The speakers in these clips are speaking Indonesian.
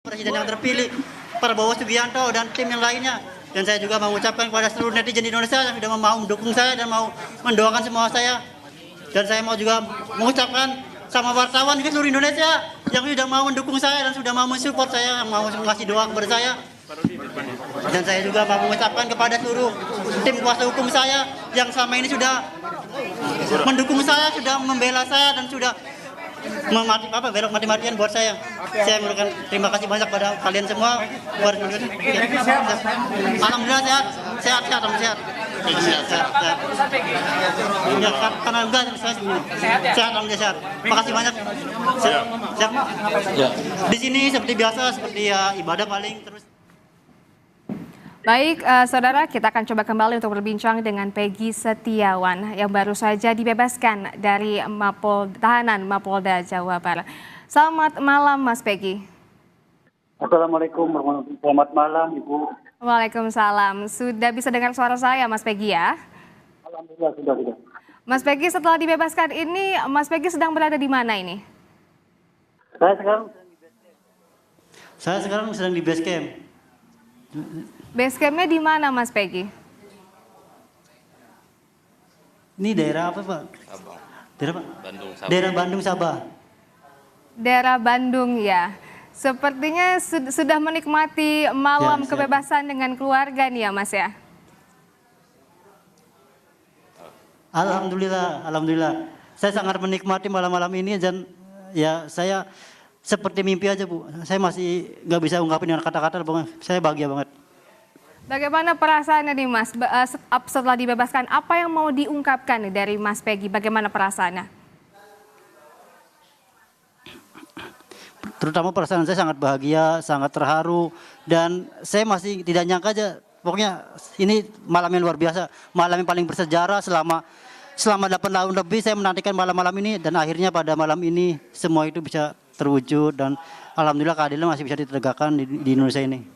Presiden yang terpilih, Prabowo Subianto dan tim yang lainnya. Dan saya juga mengucapkan kepada seluruh netizen di Indonesia yang sudah mau mendukung saya dan mau mendoakan semua saya. Dan saya mau juga mengucapkan sama wartawan di seluruh Indonesia yang sudah mau mendukung saya dan sudah mau mensupport saya, yang mau ngasih doa kepada saya. Dan saya juga mau mengucapkan kepada seluruh tim kuasa hukum saya yang selama ini sudah mendukung saya, sudah membela saya dan sudah belok mati-matian buat saya. Saya memberikan terima kasih banyak pada kalian semua. Alhamdulillah sehat. Sehat. Ya, karena enggak saya sehat, alhamdulillah sehat. Makasih banyak. Siap. Di sini seperti biasa, seperti ya ibadah paling terus. Baik, saudara, kita akan coba kembali untuk berbincang dengan Peggy Setiawan yang baru saja dibebaskan dari tahanan Mapolda Jawa Barat. Selamat malam, Mas Peggy. Assalamualaikum warahmatullahi wabarakatuh. Selamat malam, Ibu. Waalaikumsalam. Sudah bisa dengar suara saya, Mas Peggy ya? Alhamdulillah sudah. Mas Peggy, setelah dibebaskan ini, Mas Peggy sedang berada di mana ini? Saya sekarang sedang di base camp. Base campnya di mana, Mas Peggy? Ini daerah apa, Pak? Sabah. Daerah apa? Bandung, Sabah. Daerah Bandung, Sabah. Daerah Bandung ya. Sepertinya sudah menikmati malam Ya, kebebasan dengan keluarga nih ya, Mas ya? Alhamdulillah. Saya sangat menikmati malam-malam ini dan ya saya seperti mimpi aja, Bu. Saya masih nggak bisa ungkapin dengan kata-kata, Bang. Saya bahagia banget. Bagaimana perasaannya nih, Mas? Setelah dibebaskan, apa yang mau diungkapkan nih dari Mas Peggy? Bagaimana perasaannya? Terutama perasaan saya sangat bahagia, sangat terharu, dan saya masih tidak nyangka aja. Pokoknya ini malam yang luar biasa, malam yang paling bersejarah selama 8 tahun lebih saya menantikan malam-malam ini, dan akhirnya pada malam ini semua itu bisa terwujud dan alhamdulillah keadilan masih bisa ditegakkan di Indonesia ini.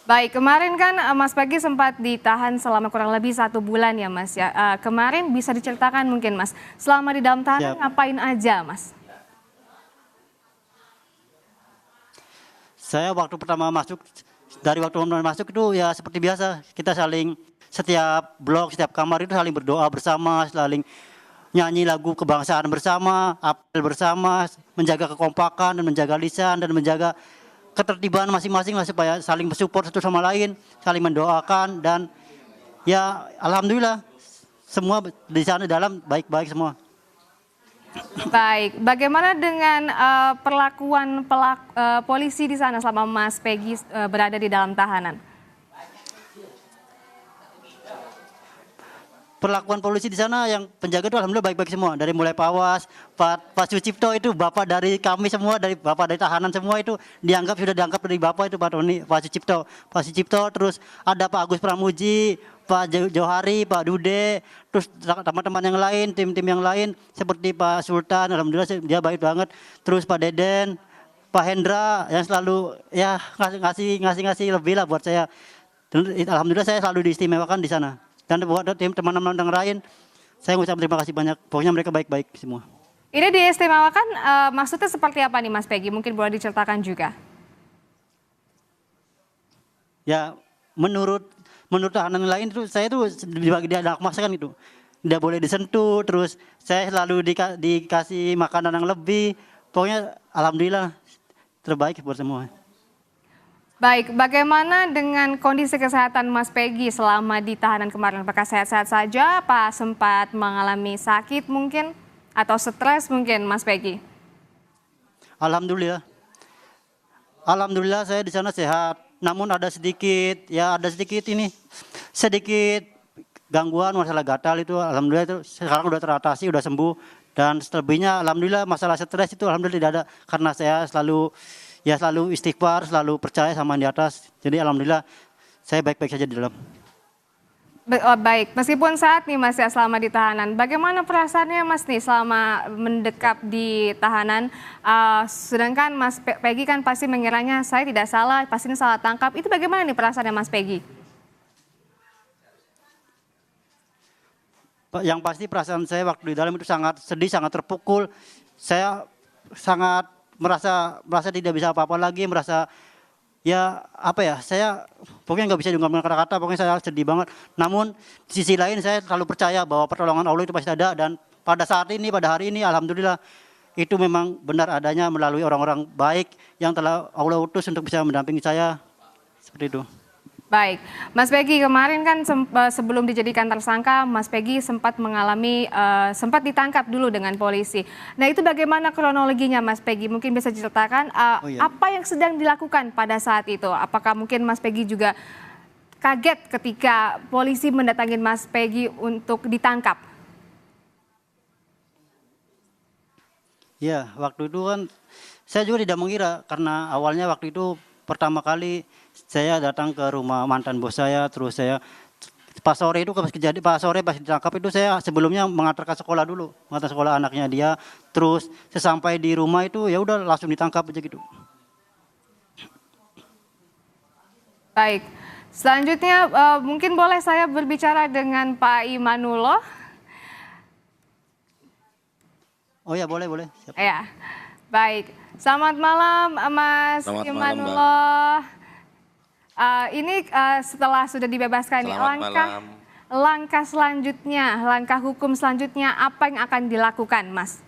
Baik, kemarin kan Mas Peggy sempat ditahan selama kurang lebih 1 bulan ya, Mas ya. Kemarin bisa diceritakan mungkin, Mas, selama di dalam tahanan ngapain aja, Mas? Saya waktu pertama masuk itu ya seperti biasa, kita saling setiap blok, setiap kamar itu saling berdoa bersama, saling nyanyi lagu kebangsaan bersama, apel bersama, menjaga kekompakan dan menjaga lisan dan menjaga ketertiban masing-masing lah supaya saling mensupport satu sama lain, saling mendoakan, dan ya alhamdulillah semua di sana dalam baik-baik semua. Baik, bagaimana dengan perlakuan polisi di sana selama Mas Peggy berada di dalam tahanan? Perlakuan polisi di sana yang penjaga itu alhamdulillah baik-baik semua, dari mulai Pak Sucipto itu bapak dari kami semua, dari bapak dari tahanan semua itu sudah dianggap dari bapak itu Pak Sucipto, terus ada Pak Agus Pramuji, Pak Johari, Pak Dude, terus teman-teman yang lain, tim-tim yang lain seperti Pak Sultan, alhamdulillah dia baik banget, terus Pak Deden, Pak Hendra yang selalu ya ngasih lebih lah buat saya. Dan alhamdulillah saya selalu diistimewakan di sana. Dan buat tim teman-teman yang lain, saya mengucapkan terima kasih banyak. Pokoknya mereka baik-baik semua. Ini diistimewakan maksudnya seperti apa nih, Mas Peggy? Mungkin boleh diceritakan juga. Ya menurut tahanan lain itu saya itu dibagi dia anak masakan itu. Tidak boleh disentuh, terus saya selalu dikasih makanan yang lebih. Pokoknya alhamdulillah terbaik buat semua. Baik, bagaimana dengan kondisi kesehatan Mas Peggy selama di tahanan kemarin? Apakah sehat-sehat saja? Apa sempat mengalami sakit mungkin? Atau stres mungkin, Mas Peggy? Alhamdulillah saya di sana sehat. Namun ada sedikit gangguan masalah gatal itu. Alhamdulillah itu sekarang udah teratasi, udah sembuh. Dan selebihnya alhamdulillah masalah stres itu alhamdulillah tidak ada. Karena saya selalu istighfar, selalu percaya sama yang di atas. Jadi alhamdulillah saya baik-baik saja di dalam. Baik, meskipun saat nih Mas ya selama di tahanan, bagaimana perasaannya Mas nih selama mendekap di tahanan? Sedangkan Mas Peggy kan pasti mengiranya saya tidak salah, pasti ini salah tangkap. Itu bagaimana nih perasaannya Mas Peggy? Yang pasti perasaan saya waktu di dalam itu sangat sedih, sangat terpukul. Saya sangat merasa tidak bisa apa-apa lagi, merasa ya apa ya, saya pokoknya nggak bisa diungkapkan kata-kata, pokoknya saya sedih banget. Namun di sisi lain saya selalu percaya bahwa pertolongan Allah itu pasti ada, dan pada saat ini, pada hari ini alhamdulillah itu memang benar adanya melalui orang-orang baik yang telah Allah utus untuk bisa mendampingi saya, seperti itu. Baik, Mas Peggy, kemarin kan sebelum dijadikan tersangka, Mas Peggy sempat mengalami, sempat ditangkap dulu dengan polisi. Nah, itu bagaimana kronologinya, Mas Peggy? Mungkin bisa diceritakan Oh iya. apa yang sedang dilakukan pada saat itu? Apakah mungkin Mas Peggy juga kaget ketika polisi mendatangi Mas Peggy untuk ditangkap? Ya, waktu itu kan saya juga tidak mengira, karena awalnya waktu itu pertama kali saya datang ke rumah mantan bos saya, terus saya pas sore itu pas sore pas ditangkap itu saya sebelumnya mengantarkan sekolah dulu, mengantar sekolah anaknya dia, terus sesampai di rumah itu ya udah langsung ditangkap aja gitu. Baik, selanjutnya mungkin boleh saya berbicara dengan Pak Imanullah? Oh ya, boleh. Siap. Ya, baik. Selamat malam, Mas Selamat malam, Mbak. Imanullah. Ini setelah sudah dibebaskan, Selamat malam. langkah selanjutnya, langkah hukum selanjutnya apa yang akan dilakukan, Mas?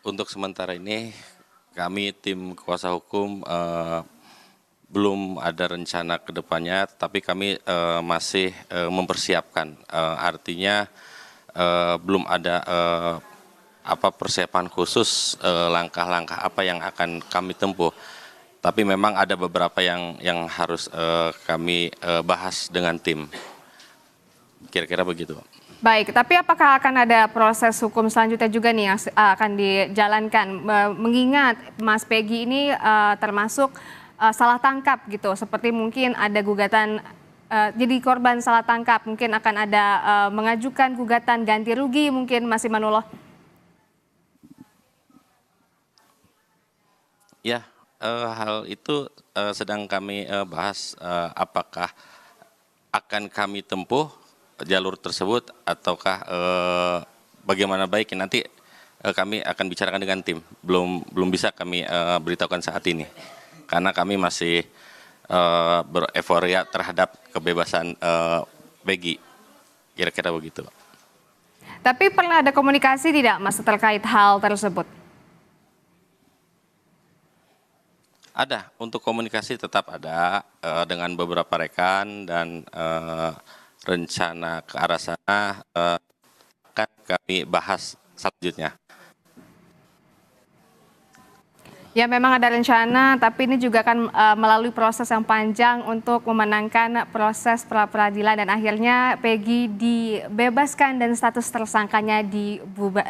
Untuk sementara ini kami tim kuasa hukum belum ada rencana ke depannya, tapi kami masih mempersiapkan. Artinya belum ada persiapan khusus, langkah-langkah apa yang akan kami tempuh. Tapi memang ada beberapa yang harus kami bahas dengan tim. Kira-kira begitu. Baik, tapi apakah akan ada proses hukum selanjutnya juga nih yang akan dijalankan? Mengingat Mas Peggy ini termasuk salah tangkap gitu, seperti mungkin ada gugatan jadi korban salah tangkap, mungkin akan ada mengajukan gugatan ganti rugi mungkin, Mas Imanullah. Ya, hal itu sedang kami bahas, apakah akan kami tempuh jalur tersebut ataukah bagaimana baiknya. Nanti kami akan bicarakan dengan tim. Belum bisa kami beritahukan saat ini karena kami masih bereforia terhadap kebebasan Peggy. Kira-kira begitu. Tapi pernah ada komunikasi tidak, Mas, terkait hal tersebut? Ada, untuk komunikasi tetap ada dengan beberapa rekan, dan rencana ke arah sana akan kami bahas selanjutnya. Ya, memang ada rencana, tapi ini juga akan melalui proses yang panjang untuk memenangkan proses pra-peradilan dan akhirnya Peggy dibebaskan dan status tersangkanya digugurkan.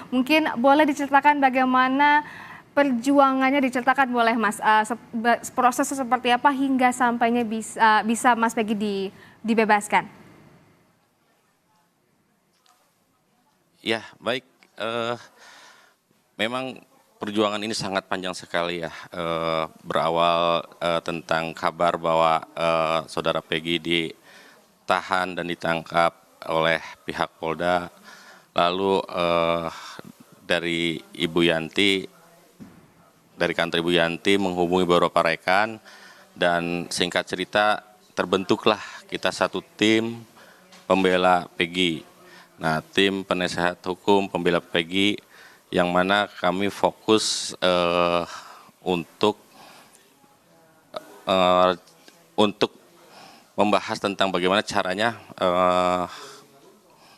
Mungkin boleh diceritakan bagaimana perjuangannya, diceritakan boleh, Mas, prosesnya seperti apa hingga sampainya bisa Mas Peggy dibebaskan? Ya, baik. Memang perjuangan ini sangat panjang sekali ya. Berawal tentang kabar bahwa saudara Peggy ditahan dan ditangkap oleh pihak Polda. Lalu dari Ibu Yanti, dari kantor Ibu Yanti menghubungi beberapa rekan, dan singkat cerita terbentuklah kita satu tim pembela Peggy. Nah, tim penasehat hukum pembela Peggy yang mana kami fokus untuk membahas tentang bagaimana caranya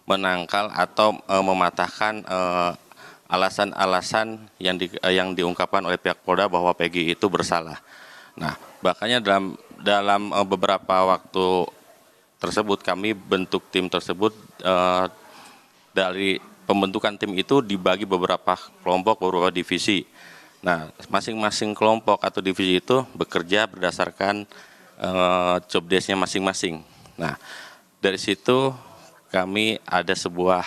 menangkal atau mematahkan alasan-alasan yang diungkapkan oleh pihak Polda bahwa Peggy itu bersalah. Nah, bahkannya dalam beberapa waktu tersebut kami bentuk tim tersebut. Dari pembentukan tim itu dibagi beberapa kelompok, beberapa divisi. Nah, masing-masing kelompok atau divisi itu bekerja berdasarkan job desk-nya masing-masing. Nah, dari situ kami ada sebuah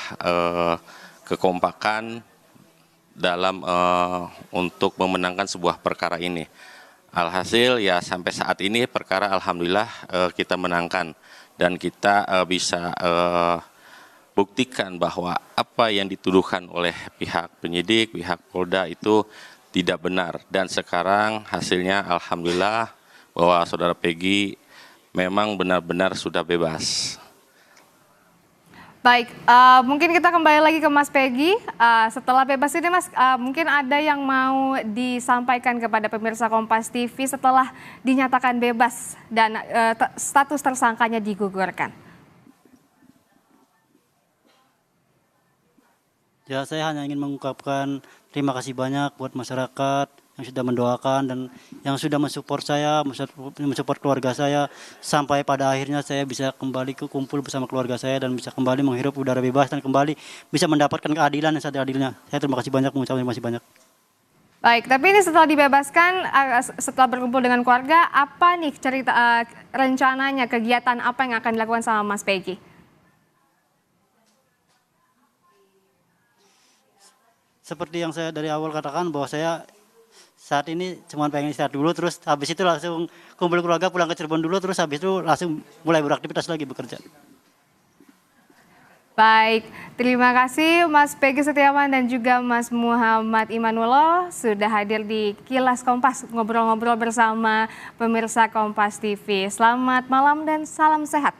kekompakan dalam untuk memenangkan sebuah perkara ini. Alhasil ya sampai saat ini perkara alhamdulillah kita menangkan, dan kita bisa buktikan bahwa apa yang dituduhkan oleh pihak penyidik, pihak Polda itu tidak benar. Dan sekarang hasilnya alhamdulillah bahwa saudara Peggy memang benar-benar sudah bebas. Baik, mungkin kita kembali lagi ke Mas Peggy. Setelah bebas ini Mas, mungkin ada yang mau disampaikan kepada pemirsa Kompas TV setelah dinyatakan bebas dan status tersangkanya digugurkan. Ya, saya hanya ingin mengungkapkan terima kasih banyak buat masyarakat yang sudah mendoakan dan yang sudah mensupport saya, mensupport keluarga saya sampai pada akhirnya saya bisa kembali kumpul bersama keluarga saya dan bisa kembali menghirup udara bebas dan kembali bisa mendapatkan keadilan yang seadil-adilnya. Saya terima kasih banyak, mengucapkan terima kasih banyak. Baik, tapi ini setelah dibebaskan, setelah berkumpul dengan keluarga, apa nih cerita rencananya, kegiatan apa yang akan dilakukan sama Mas Peggy? Seperti yang saya dari awal katakan bahwa saya saat ini cuma pengen istirahat dulu, terus habis itu langsung kumpul keluarga, pulang ke Cirebon dulu, terus habis itu langsung mulai beraktivitas lagi bekerja. Baik, terima kasih Mas Peggy Setiawan dan juga Mas Muhammad Imanullah sudah hadir di Kilas Kompas, ngobrol-ngobrol bersama pemirsa Kompas TV. Selamat malam dan salam sehat.